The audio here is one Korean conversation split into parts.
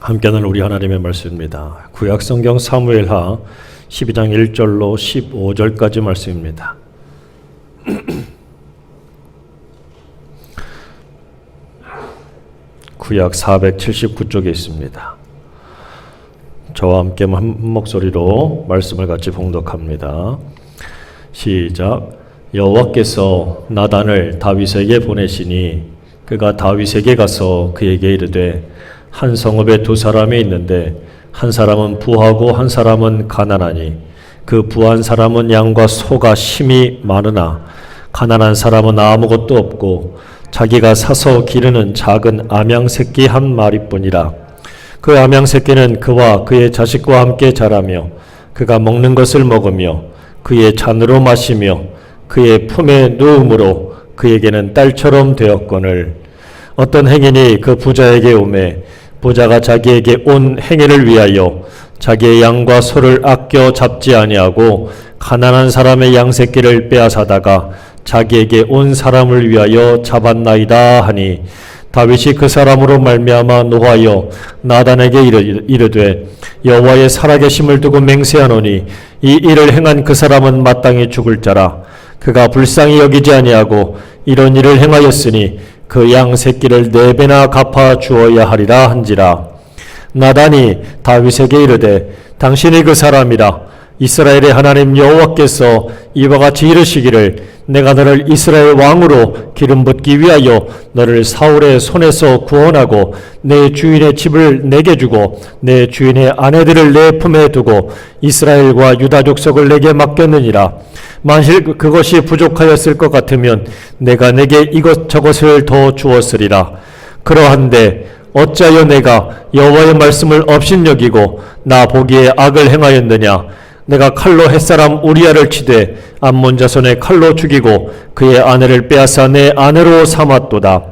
함께 나눌 우리 하나님의 말씀입니다. 구약성경 사무엘하 12장 1절로 15절까지 말씀입니다. 구약 479쪽에 있습니다. 저와 함께 한 목소리로 말씀을 같이 봉독합니다. 시작. 여호와께서 나단을 다윗에게 보내시니 그가 다윗에게 가서 그에게 이르되 한 성읍에 두 사람이 있는데 한 사람은 부하고 한 사람은 가난하니 그 부한 사람은 양과 소가 심히 많으나 가난한 사람은 아무것도 없고 자기가 사서 기르는 작은 암양 새끼 한 마리뿐이라. 그 암양 새끼는 그와 그의 자식과 함께 자라며 그가 먹는 것을 먹으며 그의 잔으로 마시며 그의 품에 누움으로 그에게는 딸처럼 되었거늘 어떤 행인이 그 부자에게 오매 부자가 자기에게 온 행위를 위하여 자기의 양과 소를 아껴 잡지 아니하고 가난한 사람의 양 새끼를 빼앗아다가 자기에게 온 사람을 위하여 잡았나이다 하니 다윗이 그 사람으로 말미암아 노하여 나단에게 이르되 여호와의 살아계심을 두고 맹세하노니 이 일을 행한 그 사람은 마땅히 죽을 자라. 그가 불쌍히 여기지 아니하고 이런 일을 행하였으니 그 양 새끼를 4배나 갚아 주어야 하리라 한지라. 나단이 다윗에게 이르되 당신이 그 사람이라. 이스라엘의 하나님 여호와께서 이와 같이 이르시기를 내가 너를 이스라엘 왕으로 기름 붓기 위하여 너를 사울의 손에서 구원하고 내 주인의 집을 내게 주고 내 주인의 아내들을 내 품에 두고 이스라엘과 유다 족속을 내게 맡겼느니라. 만일 그것이 부족하였을 것 같으면 내가 내게 이것저것을 더 주었으리라. 그러한데 어찌하여 내가 여호와의 말씀을 업신여기고 나 보기에 악을 행하였느냐. 내가 칼로 햇사람 우리아를 치되 암몬 자손의 칼로 죽이고 그의 아내를 빼앗아 내 아내로 삼았도다.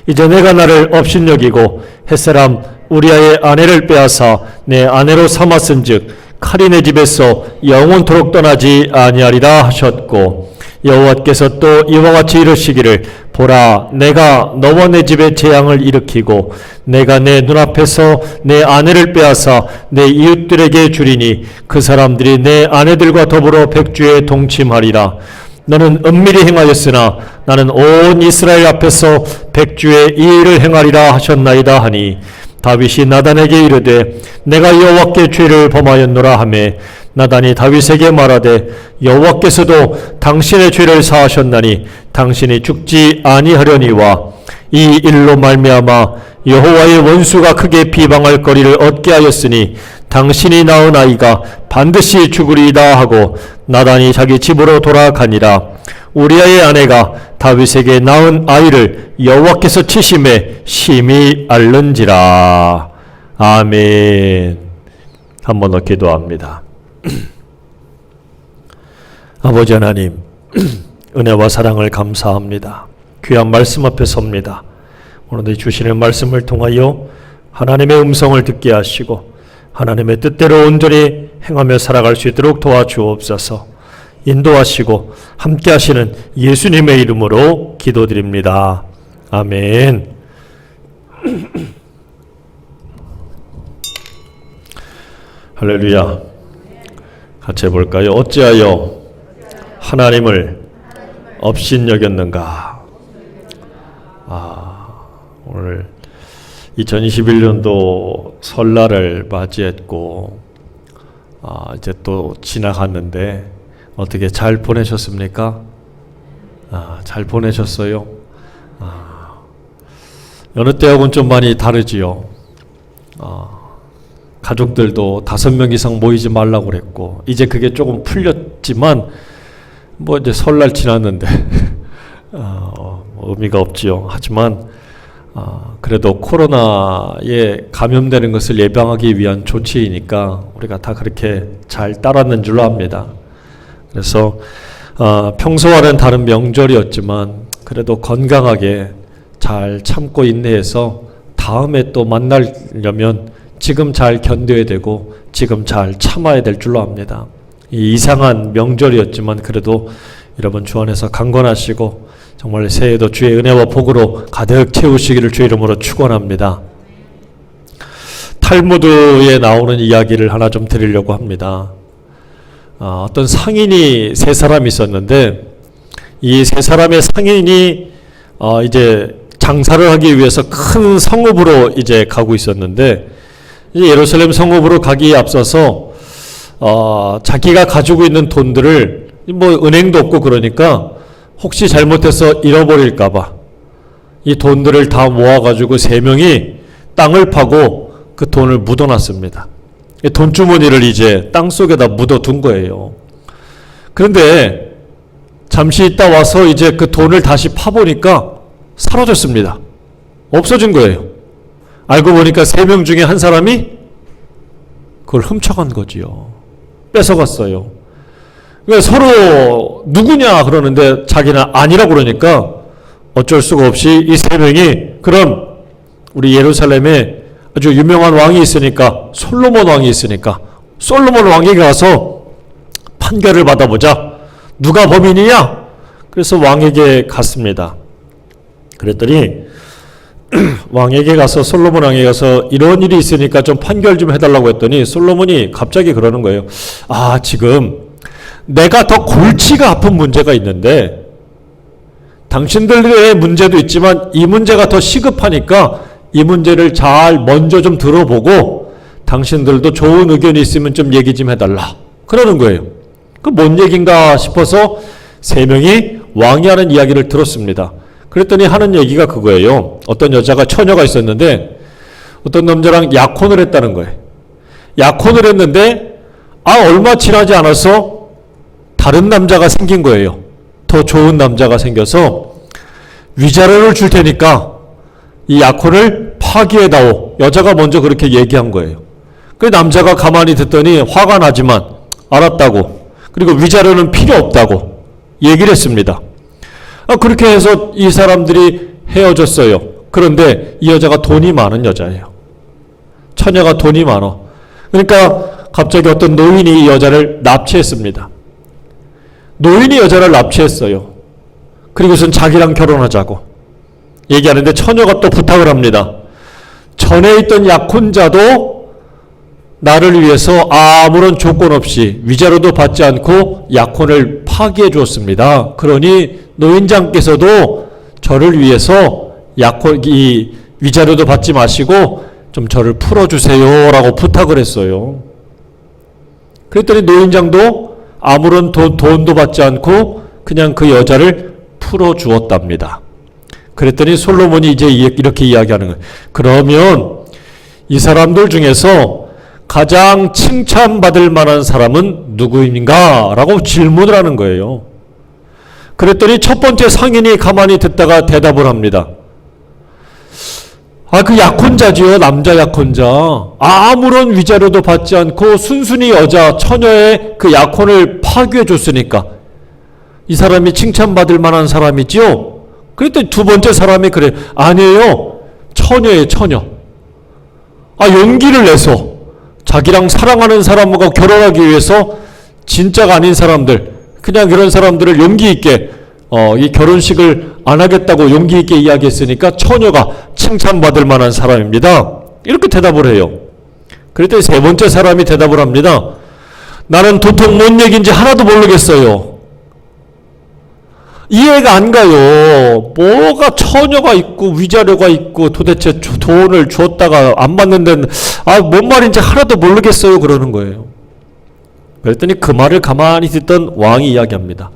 이제 내가 나를 업신여기고 햇사람 우리아의 아내를 빼앗아 내 아내로 삼았은즉 칼이 내 집에서 영원토록 떠나지 아니하리라 하셨고 여호와께서 또 이와 같이 이르시기를 보라 내가 너와 내 집에 재앙을 일으키고 내가 내 눈앞에서 내 아내를 빼앗아 내 이웃들에게 주리니 그 사람들이 내 아내들과 더불어 백주에 동침하리라. 너는 은밀히 행하였으나 나는 온 이스라엘 앞에서 백주에 이 일을 행하리라 하셨나이다 하니 다윗이 나단에게 이르되 내가 여호와께 죄를 범하였노라 하매 나단이 다윗에게 말하되 여호와께서도 당신의 죄를 사하셨나니 당신이 죽지 아니하려니와 이 일로 말미암아 여호와의 원수가 크게 비방할 거리를 얻게 하였으니 당신이 낳은 아이가 반드시 죽으리이다 하고 나단이 자기 집으로 돌아가니라. 우리아의 아내가 다윗에게 낳은 아이를 여호와께서 치심에 심히 앓는지라. 아멘. 한 번 더 기도합니다. 아버지 하나님, 은혜와 사랑을 감사합니다. 귀한 말씀 앞에 섭니다. 오늘도 주시는 말씀을 통하여 하나님의 음성을 듣게 하시고 하나님의 뜻대로 온전히 행하며 살아갈 수 있도록 도와주옵소서. 인도하시고 함께 하시는 예수님의 이름으로 기도드립니다. 아멘. 할렐루야. 같이 해볼까요? 어찌하여 하나님을 업신여겼는가. 오늘 2021년도 설날을 맞이했고 이제 또 지나갔는데 어떻게 잘 보내셨습니까? 잘 보내셨어요? 여느 때하고는 좀 많이 다르지요. 가족들도 5명 이상 모이지 말라고 그랬고 이제 그게 조금 풀렸지만 뭐 이제 설날 지났는데 의미가 없지요. 하지만 그래도 코로나에 감염되는 것을 예방하기 위한 조치이니까 우리가 다 그렇게 잘 따랐는 줄로 압니다. 그래서 평소와는 다른 명절이었지만 그래도 건강하게 잘 참고 인내해서 다음에 또 만나려면 지금 잘 견뎌야 되고 지금 잘 참아야 될 줄로 압니다. 이 이상한 명절이었지만 그래도 여러분 주 안에서 강건하시고 정말 새해도 주의 은혜와 복으로 가득 채우시기를 주의 이름으로 축원합니다. 탈무드에 나오는 이야기를 하나 좀 드리려고 합니다. 어떤 상인이 세 사람이 있었는데 이 세 사람의 상인이 이제 장사를 하기 위해서 큰 성읍으로 이제 가고 있었는데 예루살렘 성읍으로 가기에 앞서서 자기가 가지고 있는 돈들을 뭐 은행도 없고 그러니까 혹시 잘못해서 잃어버릴까봐 이 돈들을 다 모아가지고 세 명이 땅을 파고 그 돈을 묻어놨습니다. 돈주머니를 이제 땅 속에다 묻어둔 거예요. 그런데 잠시 있다 와서 이제 그 돈을 다시 파보니까 사라졌습니다. 없어진 거예요. 알고 보니까 세 명 중에 한 사람이 그걸 훔쳐간 거지요. 뺏어갔어요. 그러니까 서로 누구냐 그러는데 자기는 아니라고 그러니까 어쩔 수가 없이 이 세 명이 그럼 우리 예루살렘에 아주 유명한 왕이 있으니까 솔로몬 왕이 있으니까 솔로몬 왕에게 가서 판결을 받아보자. 누가 범인이냐? 그래서 왕에게 갔습니다. 그랬더니 왕에게 가서 솔로몬 왕에게 가서 이런 일이 있으니까 좀 판결 좀 해달라고 했더니 솔로몬이 갑자기 그러는 거예요. 지금 내가 더 골치가 아픈 문제가 있는데 당신들의 문제도 있지만 이 문제가 더 시급하니까 이 문제를 잘 먼저 좀 들어보고 당신들도 좋은 의견이 있으면 좀 얘기 좀 해달라 그러는 거예요. 그 뭔 얘기인가 싶어서 세 명이 왕이 하는 이야기를 들었습니다. 그랬더니 하는 얘기가 그거예요. 어떤 여자가 처녀가 있었는데 어떤 남자랑 약혼을 했다는 거예요. 약혼을 했는데 얼마 지나지 않아서 다른 남자가 생긴 거예요. 더 좋은 남자가 생겨서 위자료를 줄 테니까 이 약혼을 파기해다오. 여자가 먼저 그렇게 얘기한 거예요. 그 남자가 가만히 듣더니 화가 나지만 알았다고. 그리고 위자료는 필요 없다고 얘기를 했습니다. 그렇게 해서 이 사람들이 헤어졌어요. 그런데 이 여자가 돈이 많은 여자예요. 처녀가 돈이 많아. 그러니까 갑자기 어떤 노인이 이 여자를 납치했습니다. 노인이 여자를 납치했어요. 그리고선 자기랑 결혼하자고 얘기하는데 처녀가 또 부탁을 합니다. 전에 있던 약혼자도 나를 위해서 아무런 조건 없이 위자료도 받지 않고 약혼을 파기해 주었습니다. 그러니 노인장께서도 저를 위해서 이 위자료도 받지 마시고 좀 저를 풀어주세요 라고 부탁을 했어요. 그랬더니 노인장도 아무런 돈도 받지 않고 그냥 그 여자를 풀어주었답니다. 그랬더니 솔로몬이 이제 이렇게 이야기하는 거예요. 그러면 이 사람들 중에서 가장 칭찬받을 만한 사람은 누구인가? 라고 질문을 하는 거예요. 그랬더니 첫 번째 상인이 가만히 듣다가 대답을 합니다. 그 약혼자지요. 남자 약혼자. 아무런 위자료도 받지 않고 순순히 여자 처녀의 그 약혼을 파기해 줬으니까 이 사람이 칭찬받을 만한 사람이지요. 그랬더니 두 번째 사람이 그래. 아니에요. 처녀예요. 처녀. 용기를 내서 자기랑 사랑하는 사람과 결혼하기 위해서 진짜가 아닌 사람들, 그냥 그런 사람들을 용기 있게 이 결혼식을 안 하겠다고 용기 있게 이야기했으니까 처녀가 칭찬받을 만한 사람입니다. 이렇게 대답을 해요. 그랬더니 세 번째 사람이 대답을 합니다. 나는 도통 뭔 얘기인지 하나도 모르겠어요. 이해가 안 가요. 뭐가 처녀가 있고 위자료가 있고 도대체 돈을 줬다가 안 받는 데는 뭔 말인지 하나도 모르겠어요. 그러는 거예요. 그랬더니 그 말을 가만히 듣던 왕이 이야기합니다.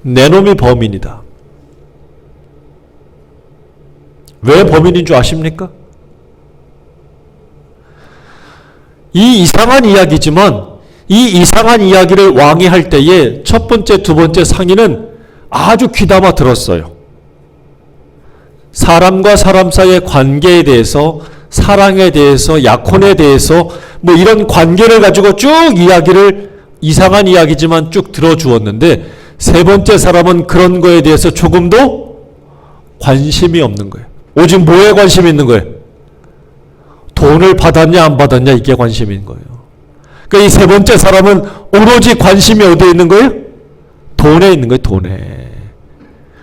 내 놈이 범인이다. 왜 범인인 줄 아십니까? 이 이상한 이야기지만 이 이상한 이야기를 왕이 할 때에 첫 번째, 두 번째 상인은 아주 귀담아 들었어요. 사람과 사람 사이의 관계에 대해서, 사랑에 대해서, 약혼에 대해서 뭐 이런 관계를 가지고 쭉 이야기를 이상한 이야기지만 쭉 들어주었는데 세 번째 사람은 그런 거에 대해서 조금도 관심이 없는 거예요. 오직 뭐에 관심이 있는 거예요? 돈을 받았냐 안 받았냐 이게 관심이 있는 거예요. 그러니까 이 세 번째 사람은 오로지 관심이 어디에 있는 거예요? 돈에 있는 거예요. 돈에.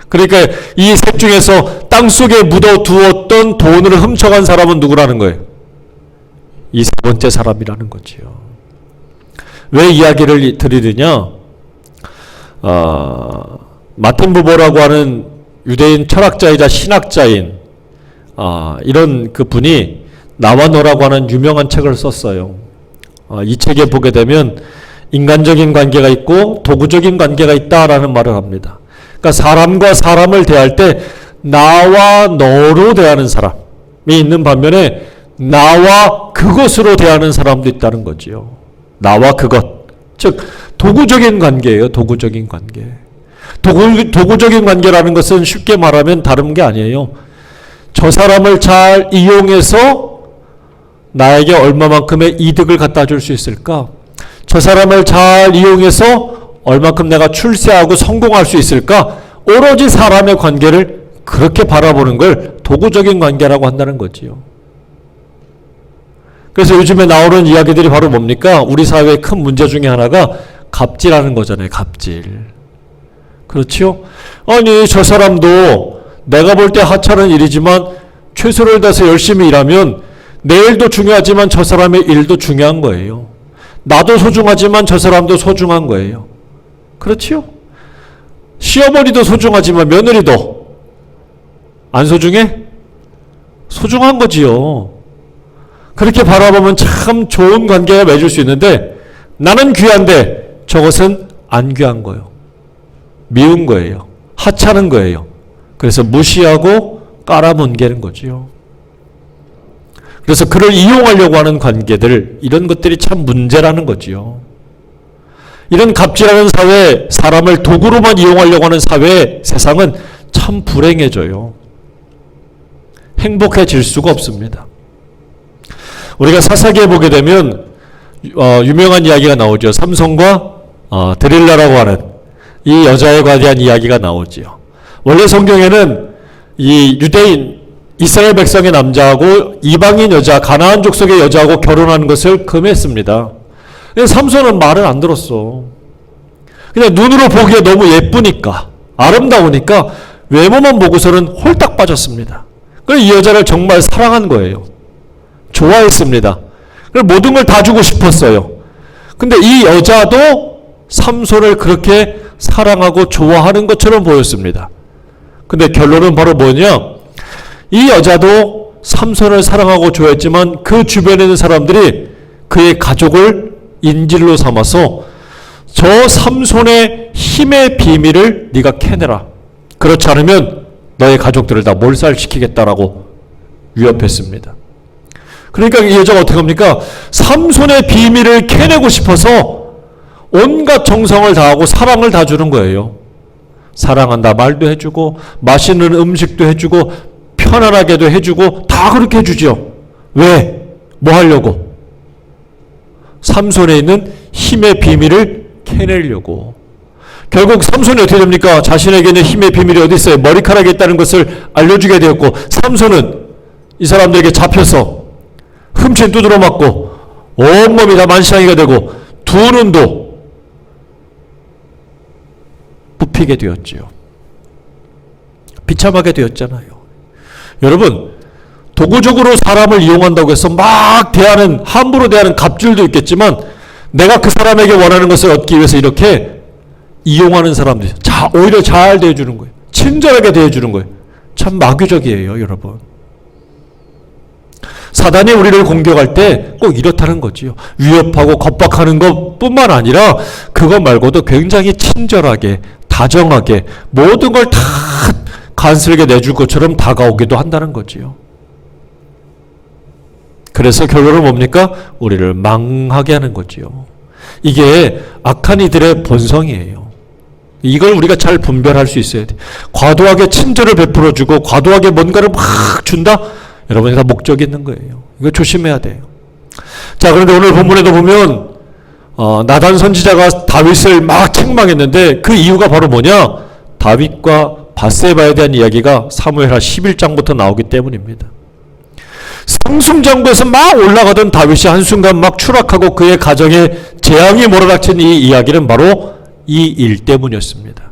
그러니까 이 셋 중에서 땅속에 묻어두었던 돈을 훔쳐간 사람은 누구라는 거예요? 이 세 번째 사람이라는 거지요. 왜 이야기를 드리느냐? 마틴 부버라고 하는 유대인 철학자이자 신학자인 이런 그 분이 나와 너라고 하는 유명한 책을 썼어요. 이 책에 보게 되면 인간적인 관계가 있고 도구적인 관계가 있다라는 말을 합니다. 그러니까 사람과 사람을 대할 때 나와 너로 대하는 사람이 있는 반면에 나와 그것으로 대하는 사람도 있다는 거지요. 나와 그것. 즉 도구적인 관계예요. 도구적인 관계. 도구적인 관계라는 것은 쉽게 말하면 다른 게 아니에요. 저 사람을 잘 이용해서 나에게 얼마만큼의 이득을 갖다 줄 수 있을까? 저 사람을 잘 이용해서 얼마큼 내가 출세하고 성공할 수 있을까? 오로지 사람의 관계를 그렇게 바라보는 걸 도구적인 관계라고 한다는 거지요. 그래서 요즘에 나오는 이야기들이 바로 뭡니까? 우리 사회의 큰 문제 중에 하나가 갑질하는 거잖아요. 갑질. 그렇죠? 아니 저 사람도 내가 볼 때 하찮은 일이지만 최선을 다해서 열심히 일하면 내 일도 중요하지만 저 사람의 일도 중요한 거예요. 나도 소중하지만 저 사람도 소중한 거예요. 그렇지요? 시어머니도 소중하지만 며느리도 안 소중해? 소중한 거지요. 그렇게 바라보면 참 좋은 관계가 맺을 수 있는데 나는 귀한데 저것은 안 귀한 거예요. 미운 거예요. 하찮은 거예요. 그래서 무시하고 깔아뭉개는 거지요. 그래서 그를 이용하려고 하는 관계들, 이런 것들이 참 문제라는 거지요. 이런 갑질하는 사회, 사람을 도구로만 이용하려고 하는 사회, 세상은 참 불행해져요. 행복해질 수가 없습니다. 우리가 사사기에 보게 되면 유명한 이야기가 나오죠. 삼손과 드릴라라고 하는 이 여자에 관한 이야기가 나오지요. 원래 성경에는 이 유대인 이스라엘 백성의 남자하고 이방인 여자, 가나안 족속의 여자하고 결혼하는 것을 금했습니다. 삼손은 말을 안 들었어. 그냥 눈으로 보기에 너무 예쁘니까, 아름다우니까 외모만 보고서는 홀딱 빠졌습니다. 그래서 이 여자를 정말 사랑한 거예요. 좋아했습니다. 그래서 모든 걸 다 주고 싶었어요. 근데 이 여자도 삼손을 그렇게 사랑하고 좋아하는 것처럼 보였습니다. 근데 결론은 바로 뭐냐? 이 여자도 삼손을 사랑하고 좋아했지만 그 주변에 있는 사람들이 그의 가족을 인질로 삼아서 저 삼손의 힘의 비밀을 네가 캐내라. 그렇지 않으면 너의 가족들을 다 몰살시키겠다라고 위협했습니다. 그러니까 이 여자가 어떻게 합니까? 삼손의 비밀을 캐내고 싶어서 온갖 정성을 다하고 사랑을 다 주는 거예요. 사랑한다 말도 해주고 맛있는 음식도 해주고 편안하게도 해주고 다 그렇게 해주죠. 왜? 뭐 하려고? 삼손에 있는 힘의 비밀을 캐내려고. 결국 삼손이 어떻게 됩니까? 자신에게 있는 힘의 비밀이 어디 있어요? 머리카락에 있다는 것을 알려주게 되었고, 삼손은 이 사람들에게 잡혀서 흠씬 두드러 맞고 온몸이 다 만신창이가 되고 두 눈도 굽히게 되었지요. 비참하게 되었잖아요. 여러분, 도구적으로 사람을 이용한다고 해서 막 대하는, 함부로 대하는 갑질도 있겠지만 내가 그 사람에게 원하는 것을 얻기 위해서 이렇게 이용하는 사람들, 오히려 잘 대해주는 거예요. 친절하게 대해주는 거예요. 참 마귀적이에요, 여러분. 사단이 우리를 공격할 때 꼭 이렇다는 거지요. 위협하고 겁박하는 것뿐만 아니라 그것 말고도 굉장히 친절하게, 다정하게 모든 걸 다 간슬게 내줄 것처럼 다가오기도 한다는 거지요. 그래서 결론은 뭡니까? 우리를 망하게 하는 거지요. 이게 악한 이들의 본성이에요. 이걸 우리가 잘 분별할 수 있어야 돼. 과도하게 친절을 베풀어주고 과도하게 뭔가를 막 준다? 여러분이 다 목적이 있는 거예요. 이거 조심해야 돼요. 자, 그런데 오늘 본문에도 보면 나단 선지자가 다윗을 막 책망했는데 그 이유가 바로 뭐냐? 다윗과 밧세바에 대한 이야기가 사무엘하 11장부터 나오기 때문입니다. 상승장구에서 막 올라가던 다윗이 한순간 막 추락하고 그의 가정에 재앙이 몰아닥친 이 이야기는 바로 이 일 때문이었습니다.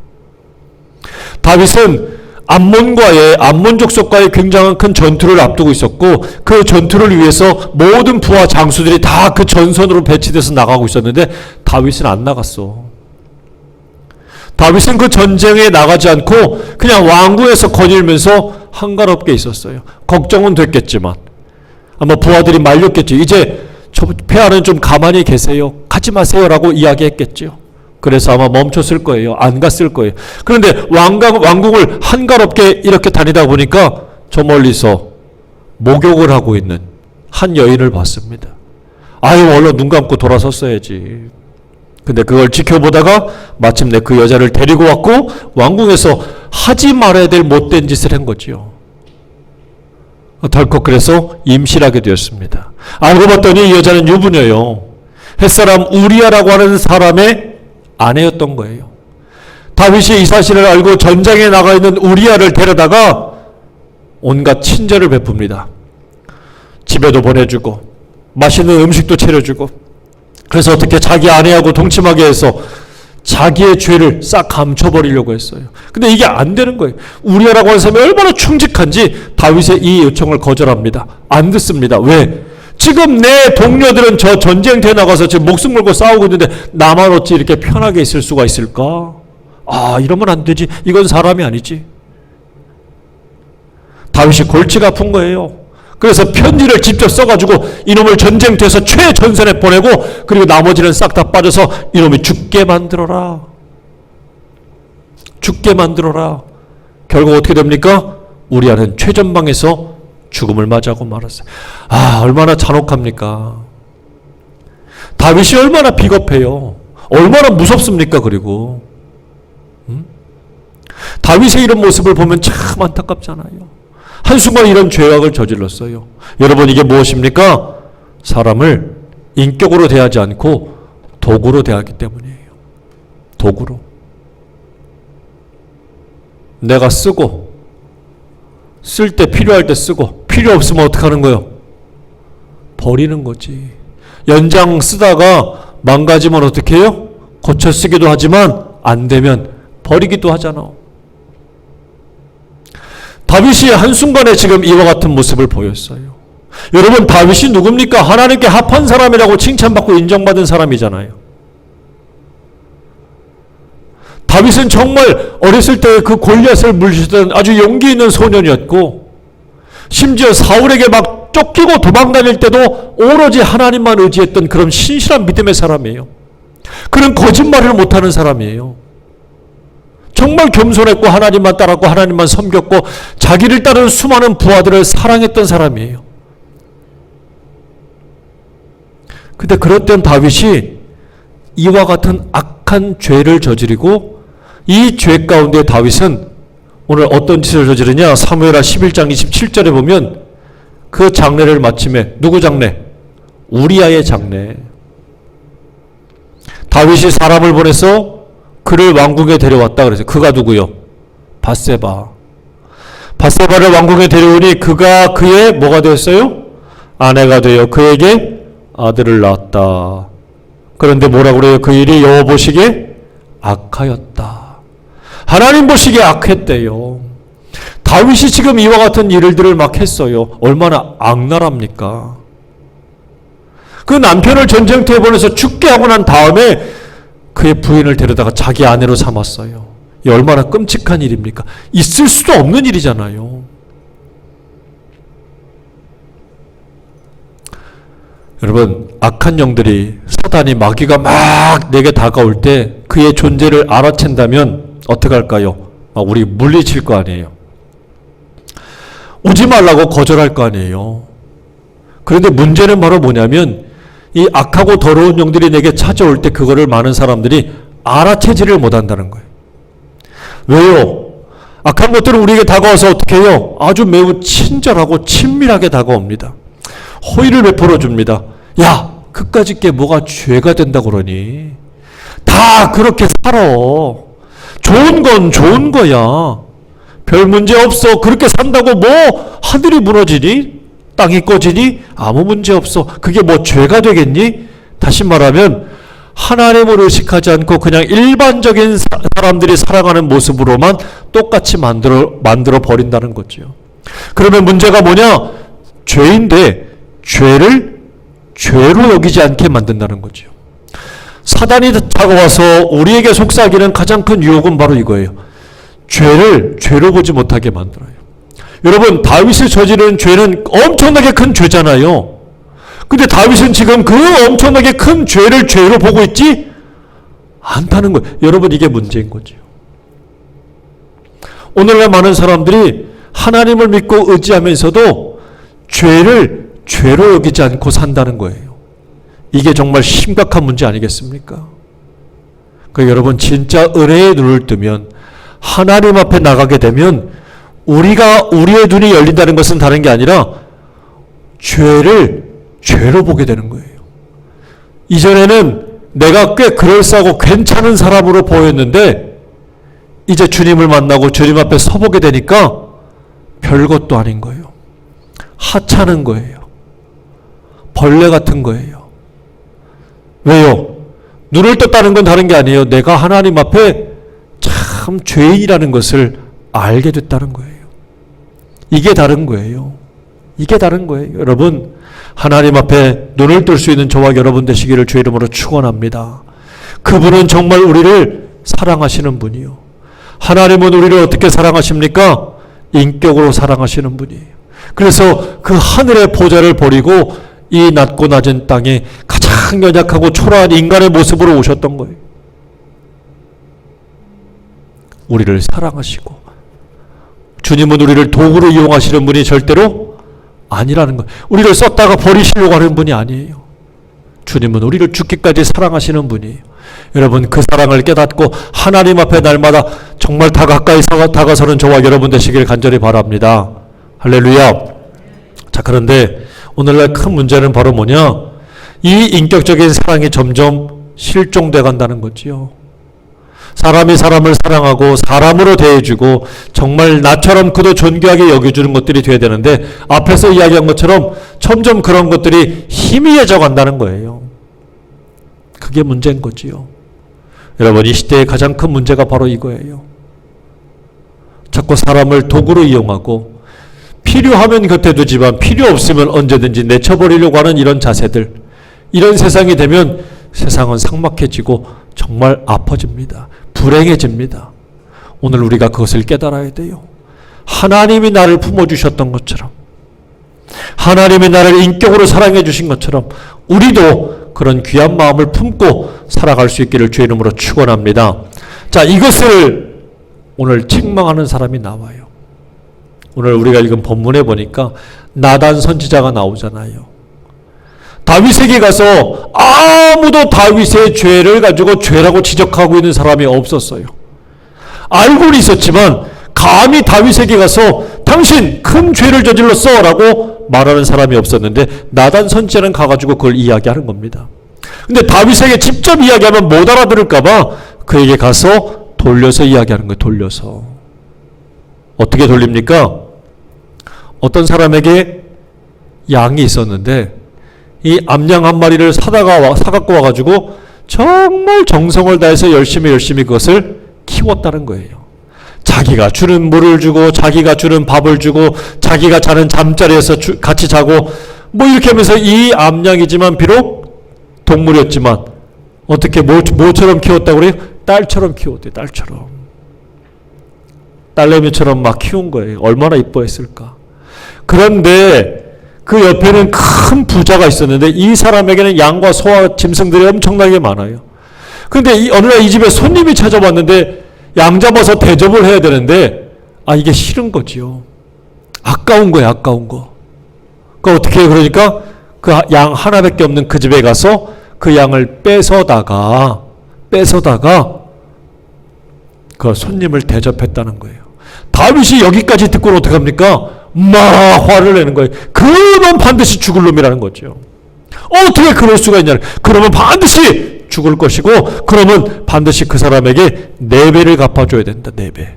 다윗은 암몬 족속과의 굉장한 큰 전투를 앞두고 있었고 그 전투를 위해서 모든 부하 장수들이 다 그 전선으로 배치돼서 나가고 있었는데 다윗은 안 나갔어. 다윗은 그 전쟁에 나가지 않고 그냥 왕궁에서 거닐면서 한가롭게 있었어요. 걱정은 됐겠지만 아마 부하들이 말렸겠죠. 이제 저 폐하는 좀 가만히 계세요. 가지 마세요라고 이야기했겠죠. 그래서 아마 멈췄을 거예요. 안 갔을 거예요. 그런데 왕궁을 한가롭게 이렇게 다니다 보니까 저 멀리서 목욕을 하고 있는 한 여인을 봤습니다. 아유, 얼른 눈 감고 돌아섰어야지. 근데 그걸 지켜보다가 마침내 그 여자를 데리고 왔고 왕궁에서 하지 말아야 될 못된 짓을 한 거지요. 덜컥 그래서 임신하게 되었습니다. 알고 봤더니 이 여자는 유부녀요. 햇사람 우리아라고 하는 사람의 아내였던 거예요. 다윗이 이 사실을 알고 전장에 나가 있는 우리아를 데려다가 온갖 친절을 베풉니다. 집에도 보내주고 맛있는 음식도 차려주고 그래서 어떻게 자기 아내하고 동침하게 해서 자기의 죄를 싹 감춰버리려고 했어요. 근데 이게 안 되는 거예요. 우리아라고 하는 사람이 얼마나 충직한지 다윗의 이 요청을 거절합니다. 안 듣습니다. 왜? 지금 내 동료들은 저 전쟁터에 나가서 지금 목숨 걸고 싸우고 있는데 나만 어찌 이렇게 편하게 있을 수가 있을까? 아, 이러면 안 되지. 이건 사람이 아니지. 다윗이 골치가 아픈 거예요. 그래서 편지를 직접 써가지고 이놈을 전쟁터에서 최전선에 보내고 그리고 나머지는 싹 다 빠져서 이놈이 죽게 만들어라. 죽게 만들어라. 결국 어떻게 됩니까? 우리아는 최전방에서 죽음을 맞이하고 말았어요. 아, 얼마나 잔혹합니까? 다윗이 얼마나 비겁해요. 얼마나 무섭습니까? 그리고 다윗의 이런 모습을 보면 참 안타깝잖아요. 한순간 이런 죄악을 저질렀어요. 여러분, 이게 무엇입니까? 사람을 인격으로 대하지 않고 도구로 대하기 때문이에요. 도구로. 내가 쓰고 쓸 때 필요할 때 쓰고 필요 없으면 어떻게 하는 거예요? 버리는 거지. 연장 쓰다가 망가지면 어떻게 해요? 고쳐 쓰기도 하지만 안 되면 버리기도 하잖아. 다윗이 한순간에 지금 이와 같은 모습을 보였어요. 여러분, 다윗이 누굽니까? 하나님께 합한 사람이라고 칭찬받고 인정받은 사람이잖아요. 다윗은 정말 어렸을 때 그 골리앗을 물리치던 아주 용기 있는 소년이었고 심지어 사울에게 막 쫓기고 도망다닐 때도 오로지 하나님만 의지했던 그런 신실한 믿음의 사람이에요. 그런 거짓말을 못하는 사람이에요. 정말 겸손했고 하나님만 따랐고 하나님만 섬겼고 자기를 따르는 수많은 부하들을 사랑했던 사람이에요. 근데 그랬던 다윗이 이와 같은 악한 죄를 저지르고 이 죄 가운데 다윗은 오늘 어떤 짓을 저지르냐? 사무엘하 11장 27절에 보면 그 장례를 마침에 누구 장례? 우리아의 장례. 다윗이 사람을 보내서 그를 왕궁에 데려왔다 그래서 그가 누구요? 밧세바. 밧세바를 왕궁에 데려오니 그가 그의 뭐가 되었어요? 아내가 되어 그에게 아들을 낳았다. 그런데 뭐라고 그래요? 그 일이 여호와 보시기에 악하였다. 하나님 보시기에 악했대요. 다윗이 지금 이와 같은 일들을 막 했어요. 얼마나 악랄합니까? 그 남편을 전쟁터에 보내서 죽게 하고 난 다음에 그의 부인을 데려다가 자기 아내로 삼았어요. 이 얼마나 끔찍한 일입니까? 있을 수도 없는 일이잖아요. 여러분, 악한 영들이 사단이 마귀가 막 내게 다가올 때 그의 존재를 알아챈다면 어떻게 할까요? 우리 물리칠 거 아니에요. 오지 말라고 거절할 거 아니에요. 그런데 문제는 바로 뭐냐면 이 악하고 더러운 영들이 내게 찾아올 때 그거를 많은 사람들이 알아채지를 못한다는 거예요. 왜요? 악한 것들은 우리에게 다가와서 어떻게 해요? 아주 매우 친절하고 친밀하게 다가옵니다. 호의를 베풀어 줍니다. 야, 그까짓 게 뭐가 죄가 된다고 그러니? 다 그렇게 살아. 좋은 건 좋은 거야. 별 문제 없어. 그렇게 산다고 뭐 하늘이 무너지니? 땅이 꺼지니? 아무 문제 없어. 그게 뭐 죄가 되겠니? 다시 말하면 하나님을 의식하지 않고 그냥 일반적인 사람들이 살아가는 모습으로만 똑같이 만들어 버린다는 거죠. 그러면 문제가 뭐냐? 죄인데 죄를 죄로 여기지 않게 만든다는 거죠. 사단이 다가와서 우리에게 속삭이는 가장 큰 유혹은 바로 이거예요. 죄를 죄로 보지 못하게 만들어요. 여러분, 다윗이 저지른 죄는 엄청나게 큰 죄잖아요. 근데 다윗은 지금 그 엄청나게 큰 죄를 죄로 보고 있지 않다는 거예요. 여러분, 이게 문제인 거죠. 오늘날 많은 사람들이 하나님을 믿고 의지하면서도 죄를 죄로 여기지 않고 산다는 거예요. 이게 정말 심각한 문제 아니겠습니까? 그러니까 여러분, 진짜 은혜의 눈을 뜨면, 하나님 앞에 나가게 되면 우리의 눈이 열린다는 것은 다른 게 아니라 죄를 죄로 보게 되는 거예요. 이전에는 내가 꽤 그럴싸하고 괜찮은 사람으로 보였는데 이제 주님을 만나고 주님 앞에 서보게 되니까 별것도 아닌 거예요. 하찮은 거예요. 벌레 같은 거예요. 왜요? 눈을 떴다는 건 다른 게 아니에요. 내가 하나님 앞에 참 죄인이라는 것을 알게 됐다는 거예요. 이게 다른 거예요. 이게 다른 거예요. 여러분, 하나님 앞에 눈을 뜰 수 있는 저와 여러분 되시기를 주의 이름으로 축원합니다. 그분은 정말 우리를 사랑하시는 분이요. 하나님은 우리를 어떻게 사랑하십니까? 인격으로 사랑하시는 분이에요. 그래서 그 하늘의 보좌를 버리고 이 낮고 낮은 땅에 가장 연약하고 초라한 인간의 모습으로 오셨던 거예요. 우리를 사랑하시고, 주님은 우리를 도구로 이용하시는 분이 절대로 아니라는 거예요. 우리를 썼다가 버리시려고 하는 분이 아니에요. 주님은 우리를 죽기까지 사랑하시는 분이에요. 여러분, 그 사랑을 깨닫고 하나님 앞에 날마다 정말 다 가까이 다가서는 저와 여러분 되시길 간절히 바랍니다. 할렐루야. 자, 그런데 오늘날 큰 문제는 바로 뭐냐? 이 인격적인 사랑이 점점 실종돼 간다는 거지요. 사람이 사람을 사랑하고 사람으로 대해주고 정말 나처럼 그도 존귀하게 여겨주는 것들이 돼야 되는데, 앞에서 이야기한 것처럼 점점 그런 것들이 희미해져 간다는 거예요. 그게 문제인 거지요. 여러분, 이 시대의 가장 큰 문제가 바로 이거예요. 자꾸 사람을 도구로 이용하고 필요하면 곁에 두지만 필요 없으면 언제든지 내쳐버리려고 하는 이런 자세들, 이런 세상이 되면 세상은 삭막해지고 정말 아파집니다. 불행해집니다. 오늘 우리가 그것을 깨달아야 돼요. 하나님이 나를 품어주셨던 것처럼, 하나님이 나를 인격으로 사랑해 주신 것처럼 우리도 그런 귀한 마음을 품고 살아갈 수 있기를 주의 이름으로 축원합니다. 자, 이것을 오늘 책망하는 사람이 나와요. 오늘 우리가 읽은 본문에 보니까 나단 선지자가 나오잖아요. 다윗에게 가서 아무도 다윗의 죄를 가지고 죄라고 지적하고 있는 사람이 없었어요. 알고는 있었지만 감히 다윗에게 가서 당신 큰 죄를 저질렀어 라고 말하는 사람이 없었는데, 나단 선지자는 가가지고 그걸 이야기하는 겁니다. 근데 다윗에게 직접 이야기하면 못 알아들을까봐 그에게 가서 돌려서 이야기하는 거예요. 돌려서. 어떻게 돌립니까? 어떤 사람에게 양이 있었는데 이 암양 한 마리를 사갖고 와가지고 정말 정성을 다해서 열심히 그것을 키웠다는 거예요. 자기가 주는 물을 주고, 자기가 주는 밥을 주고, 자기가 자는 잠자리에서 같이 자고, 뭐 이렇게 하면서 이 암양이지만 비록 동물이었지만 어떻게 뭐처럼 키웠다고 그래요? 딸처럼 키웠대요. 딸처럼. 딸내미처럼 막 키운 거예요. 얼마나 이뻐했을까. 그런데 그 옆에는 큰 부자가 있었는데 이 사람에게는 양과 소와 짐승들이 엄청나게 많아요. 그런데 어느 날 이 집에 손님이 찾아왔는데 양 잡아서 대접을 해야 되는데 이게 싫은 거지요. 아까운 거예요. 아까운 거. 그러니까 어떻게 해요? 그러니까 그 양 하나밖에 없는 그 집에 가서 그 양을 뺏어다가 그 손님을 대접했다는 거예요. 다윗이 여기까지 듣고는 어떡합니까? 막 화를 내는 거예요. 그놈 반드시 죽을 놈이라는 거죠. 어떻게 그럴 수가 있냐. 그러면 반드시 죽을 것이고, 그러면 반드시 그 사람에게 4배를 갚아줘야 된다. 4배.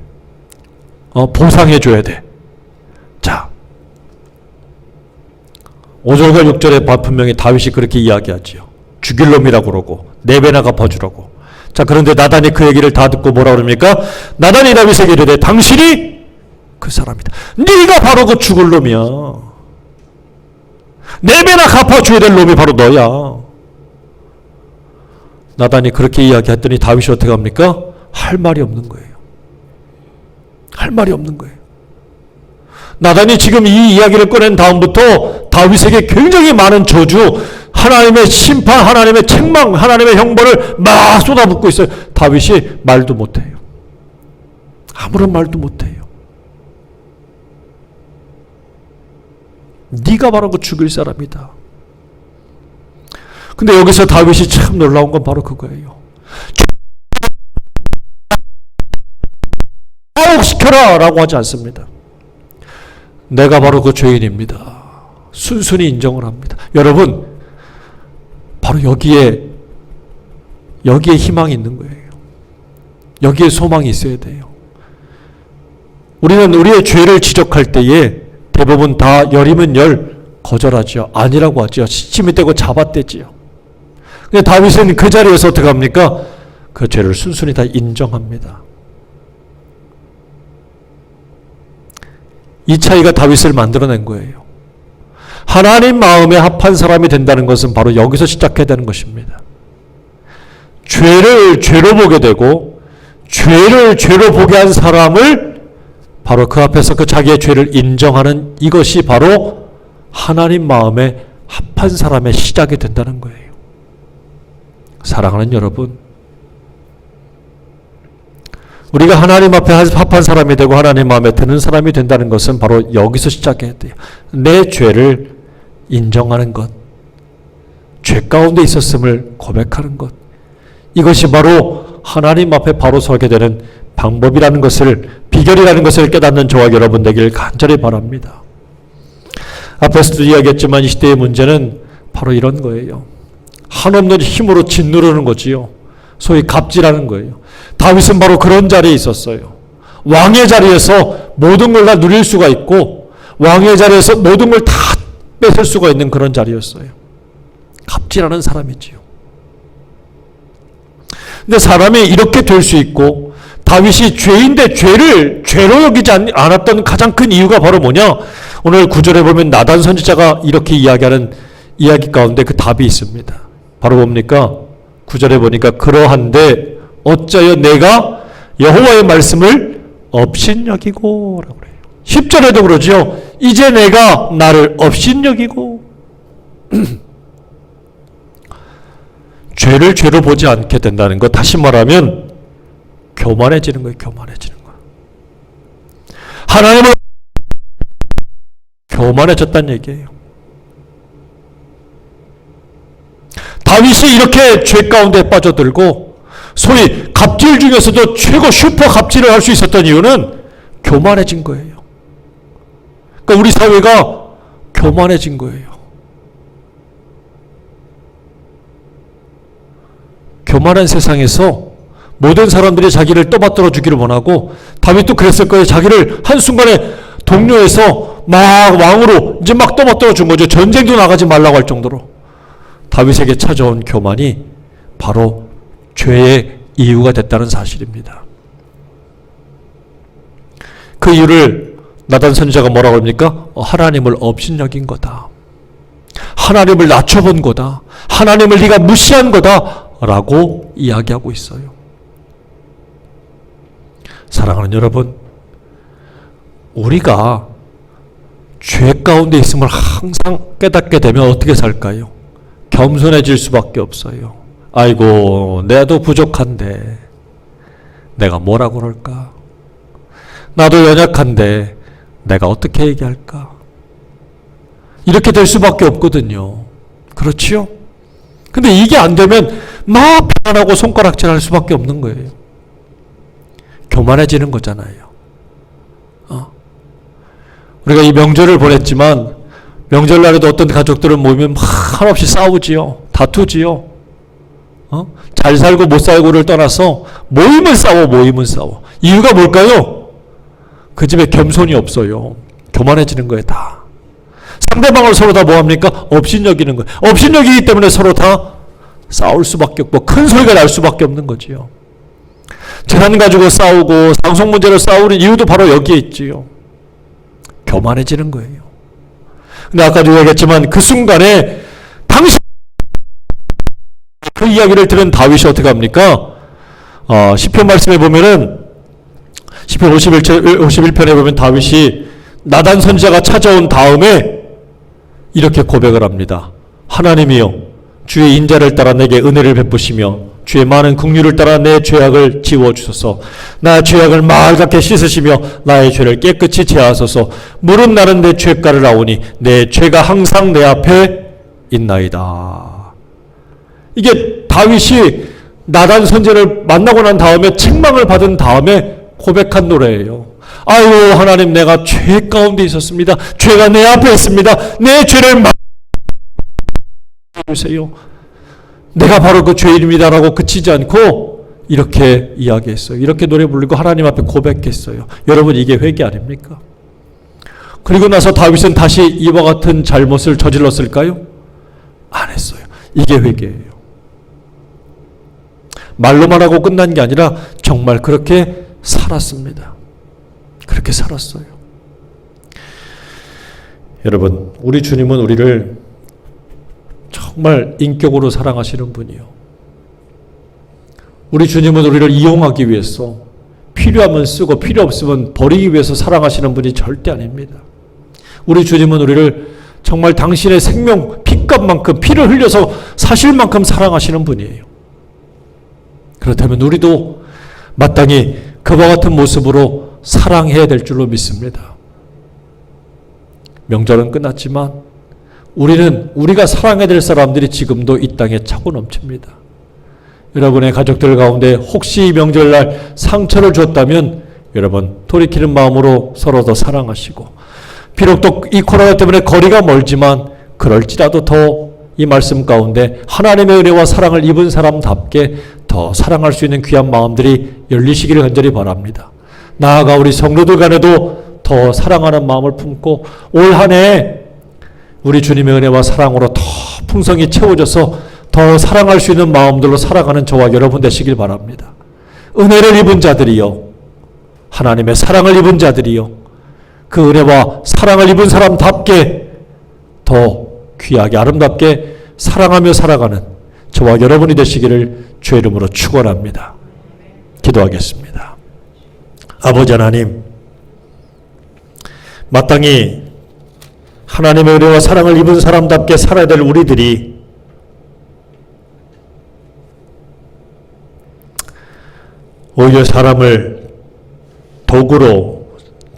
보상해줘야 돼. 자, 5절과 6절에 분명히 다윗이 그렇게 이야기하지요. 죽일 놈이라고 그러고 4배나 갚아주라고. 자, 그런데 나단이 그 얘기를 다 듣고 뭐라 그럽니까? 나단이 다윗에게 이르되 당신이 그 사람이다. 네가 바로 그 죽을 놈이야. 4배나 갚아줘야 될 놈이 바로 너야. 나단이 그렇게 이야기했더니 다윗이 어떻게 합니까? 할 말이 없는 거예요. 할 말이 없는 거예요. 나단이 지금 이 이야기를 꺼낸 다음부터 다윗에게 굉장히 많은 저주, 하나님의 심판, 하나님의 책망, 하나님의 형벌을 막 쏟아붓고 있어요. 다윗이 말도 못해요. 아무런 말도 못해요. 네가 바로 그 죽일 사람이다. 근데 여기서 다윗이 참 놀라운 건 바로 그거예요. 시켜라 라고 하지 않습니다. 내가 바로 그 죄인입니다. 순순히 인정을 합니다. 여러분, 바로 여기에 희망이 있는 거예요. 여기에 소망이 있어야 돼요. 우리는 우리의 죄를 지적할 때에 대부분 다 열이면 열 거절하죠. 아니라고 하죠. 시침이 떼고 잡아떼지요. 근데 다윗은 그 자리에서 어떻게 합니까? 그 죄를 순순히 다 인정합니다. 이 차이가 다윗을 만들어낸 거예요. 하나님 마음에 합한 사람이 된다는 것은 바로 여기서 시작해야 되는 것입니다. 죄를 죄로 보게 되고 죄를 죄로 보게 한 사람을 바로 그 앞에서 그 자기의 죄를 인정하는 이것이 바로 하나님 마음에 합한 사람의 시작이 된다는 거예요. 사랑하는 여러분, 우리가 하나님 앞에 합한 사람이 되고 하나님 마음에 드는 사람이 된다는 것은 바로 여기서 시작해야 돼요. 내 죄를 인정하는 것, 죄 가운데 있었음을 고백하는 것, 이것이 바로 하나님 앞에 바로 서게 되는 방법이라는 것을, 비결이라는 것을 깨닫는 저와 여러분 되기를 간절히 바랍니다. 앞에서도 이야기했지만 이 시대의 문제는 바로 이런 거예요. 한없는 힘으로 짓누르는 거지요. 소위 갑질하는 거예요. 다윗은 바로 그런 자리에 있었어요. 왕의 자리에서 모든 걸 다 누릴 수가 있고 왕의 자리에서 모든 걸 다 뺏을 수가 있는 그런 자리였어요. 갑질하는 사람이지요. 근데 사람이 이렇게 될 수 있고 다윗이 죄인데 죄를 죄로 여기지 않았던 가장 큰 이유가 바로 뭐냐? 오늘 9절에 보면 나단 선지자가 이렇게 이야기하는 이야기 가운데 그 답이 있습니다. 바로 뭡니까? 9절에 보니까 그러한데 어찌하여 내가 여호와의 말씀을 업신여기고 라고 그래요. 10절에도 그러죠. 이제 내가 나를 업신여기고 죄를 죄로 보지 않게 된다는 것, 다시 말하면 교만해지는 거예요. 교만해지는 거예요. 하나님을 교만해졌다는 얘기예요. 다윗이 이렇게 죄 가운데 빠져들고 소위 갑질 중에서도 최고 슈퍼 갑질을 할 수 있었던 이유는 교만해진 거예요. 그러니까 우리 사회가 교만해진 거예요. 교만한 세상에서 모든 사람들이 자기를 떠받들어 주기를 원하고 다윗도 그랬을 거예요. 자기를 한순간에 동료에서 막 왕으로 이제 막 떠받들어 준 거죠. 전쟁도 나가지 말라고 할 정도로. 다윗에게 찾아온 교만이 바로 죄의 이유가 됐다는 사실입니다. 그 이유를 나단 선지자가 뭐라고 합니까? 하나님을 업신여긴 거다. 하나님을 낮춰본 거다. 하나님을 네가 무시한 거다. 라고 이야기하고 있어요. 사랑하는 여러분, 우리가 죄 가운데 있음을 항상 깨닫게 되면 어떻게 살까요? 겸손해질 수밖에 없어요. 아이고, 내도 부족한데 내가 뭐라고 그럴까? 나도 연약한데 내가 어떻게 얘기할까? 이렇게 될 수밖에 없거든요. 그렇지요? 근데 이게 안 되면 막 비난하고 손가락질할 수밖에 없는 거예요. 교만해지는 거잖아요. 우리가 이 명절을 보냈지만 명절날에도 어떤 가족들은 모이면 한없이 싸우지요. 다투지요. 잘 살고 못 살고를 떠나서 모이면 싸워. 이유가 뭘까요? 그 집에 겸손이 없어요. 교만해지는 거예요, 다. 상대방을 서로 다 뭐합니까? 업신여기는 거예요. 업신여기기 때문에 서로 다 싸울 수밖에 없고 큰 소리가 날 수밖에 없는 거지요. 재산 가지고 싸우고 상속 문제로 싸우는 이유도 바로 여기에 있지요. 교만해지는 거예요. 근데 아까도 얘기했지만 그 순간에 당신 그 이야기를 들은 다윗이 어떻게 합니까? 시편 말씀에 보면은 시편 51편에 보면 다윗이 나단 선지자가 찾아온 다음에 이렇게 고백을 합니다. 하나님이여 주의 인자를 따라 내게 은혜를 베푸시며 주의 많은 긍휼을 따라 내 죄악을 지워주소서. 나의 죄악을 맑게 씻으시며 나의 죄를 깨끗이 제하소서. 무릇 나는 내 죄가를 아오니 내 죄가 항상 내 앞에 있나이다. 이게 다윗이 나단 선지자를 만나고 난 다음에 책망을 받은 다음에 고백한 노래예요. 아유 하나님 내가 죄 가운데 있었습니다. 죄가 내 앞에 있습니다. 내 죄를 주세요. 내가 바로 그 죄인입니다라고 그치지 않고 이렇게 이야기했어요. 이렇게 노래 부르고 하나님 앞에 고백했어요. 여러분 이게 회개 아닙니까? 그리고 나서 다윗은 다시 이와 같은 잘못을 저질렀을까요? 안 했어요. 이게 회개예요. 말로만 하고 끝난 게 아니라 정말 그렇게 살았습니다. 그렇게 살았어요. 여러분 우리 주님은 우리를 정말 인격으로 사랑하시는 분이요. 우리 주님은 우리를 이용하기 위해서 필요하면 쓰고 필요 없으면 버리기 위해서 사랑하시는 분이 절대 아닙니다. 우리 주님은 우리를 정말 당신의 생명 피값만큼 피를 흘려서 사실 만큼 사랑하시는 분이에요. 그렇다면 우리도 마땅히 그와 같은 모습으로 사랑해야 될 줄로 믿습니다. 명절은 끝났지만 우리가 사랑해야 될 사람들이 지금도 이 땅에 차고 넘칩니다. 여러분의 가족들 가운데 혹시 명절날 상처를 줬다면 여러분 돌이키는 마음으로 서로 더 사랑하시고 비록 또 이 코로나 때문에 거리가 멀지만 그럴지라도 더 이 말씀 가운데 하나님의 은혜와 사랑을 입은 사람답게 더 사랑할 수 있는 귀한 마음들이 열리시기를 간절히 바랍니다. 나아가 우리 성도들 간에도 더 사랑하는 마음을 품고 올 한 해 우리 주님의 은혜와 사랑으로 더 풍성히 채워져서 더 사랑할 수 있는 마음들로 살아가는 저와 여러분 되시길 바랍니다. 은혜를 입은 자들이요. 하나님의 사랑을 입은 자들이요. 그 은혜와 사랑을 입은 사람답게 더 귀하게 아름답게 사랑하며 살아가는 저와 여러분이 되시기를 주의 이름으로 축원합니다. 기도하겠습니다. 아버지 하나님, 마땅히 하나님의 은혜와 사랑을 입은 사람답게 살아야 될 우리들이 오히려 사람을 도구로,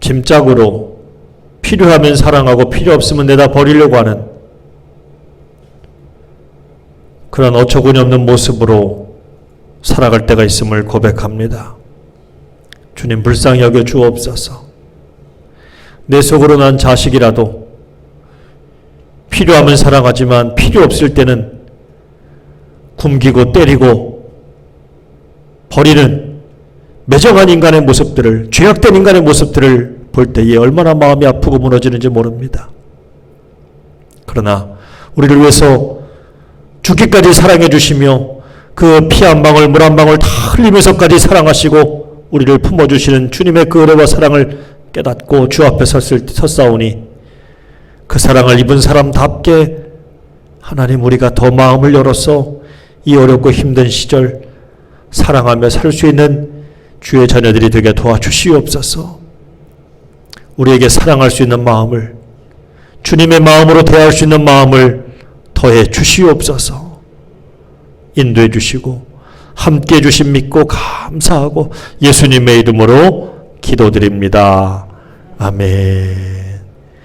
짐짝으로 필요하면 사랑하고 필요 없으면 내다 버리려고 하는 그런 어처구니 없는 모습으로 살아갈 때가 있음을 고백합니다. 주님 불쌍히 여겨 주옵소서. 내 속으로 난 자식이라도 필요하면 사랑하지만 필요 없을 때는 굶기고 때리고 버리는 매정한 인간의 모습들을, 죄악된 인간의 모습들을 볼 때에 얼마나 마음이 아프고 무너지는지 모릅니다. 그러나 우리를 위해서 죽기까지 사랑해 주시며 그 피 한 방울 물 한 방울 다 흘리면서까지 사랑하시고 우리를 품어주시는 주님의 그 은혜와 사랑을 깨닫고 주 앞에 섰사오니 그 사랑을 입은 사람답게 하나님 우리가 더 마음을 열어서 이 어렵고 힘든 시절 사랑하며 살 수 있는 주의 자녀들이 되게 도와주시옵소서. 우리에게 사랑할 수 있는 마음을, 주님의 마음으로 대할 수 있는 마음을 더해 주시옵소서. 인도해 주시고 함께 해 주심 믿고 감사하고 예수님의 이름으로 기도드립니다. 아멘.